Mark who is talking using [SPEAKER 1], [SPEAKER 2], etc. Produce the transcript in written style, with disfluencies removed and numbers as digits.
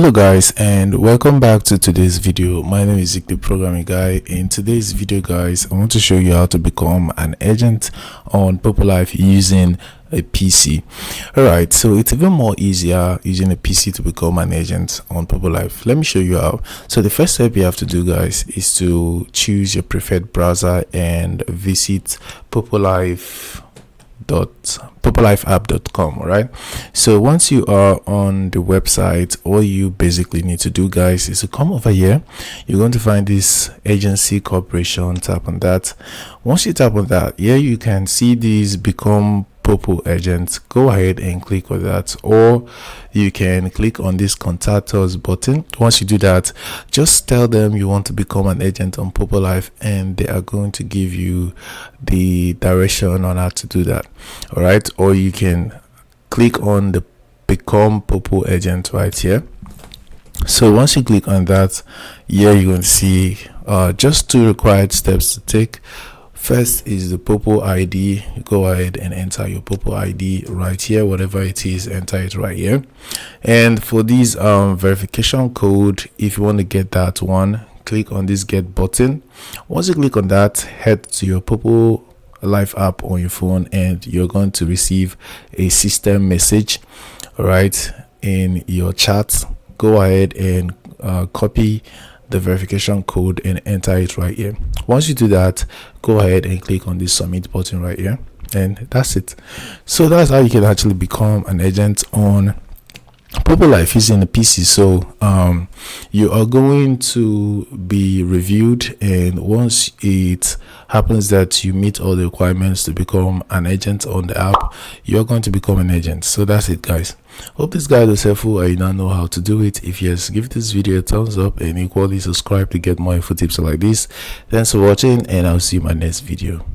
[SPEAKER 1] Hello guys, and welcome back to today's video. My name is Zik, the programming guy. In today's video guys, I want to show you how to become an agent on Poppo Live using a PC. Alright, so it's even more easier using a PC to become an agent on Poppo Live. Let me show you how. So the first step you have to do guys is to choose your preferred browser and visit poppoliveapp.com. All right, so once you are on the website, all you basically need to do guys is to come over here. You're going to find this agency corporation. Tap on that. Once you tap on that, here you can see these become Poppo agents. Go ahead and click on that, or you can click on this contact us button. Once you do that, just tell them you want to become an agent on Poppo Live and they are going to give you the direction on how to do that. All right, or you can click on the become Poppo agent right here. So once you click on that, here you're going to see just two required steps to take. First is the Poppo ID. Go ahead and enter your Poppo ID right here, whatever it is, enter it right here. And for this verification code, if you want to get that one, click on this get button. Once you click on that, head to your Poppo Live app on your phone and you're going to receive a system message, all right, in your chat. Go ahead and copy the verification code and enter it right here. Once you do that, go ahead and click on this submit button right here, and that's it. So that's how you can actually become an agent on Poppo Live using a PC. So you are going to be reviewed, and once it happens that you meet all the requirements to become an agent on the app, you're going to become an agent. So that's it guys. Hope this guide was helpful and you now know how to do it. If yes, give this video a thumbs up and equally subscribe to get more info tips like this. Thanks for watching, and I'll see you in my next video.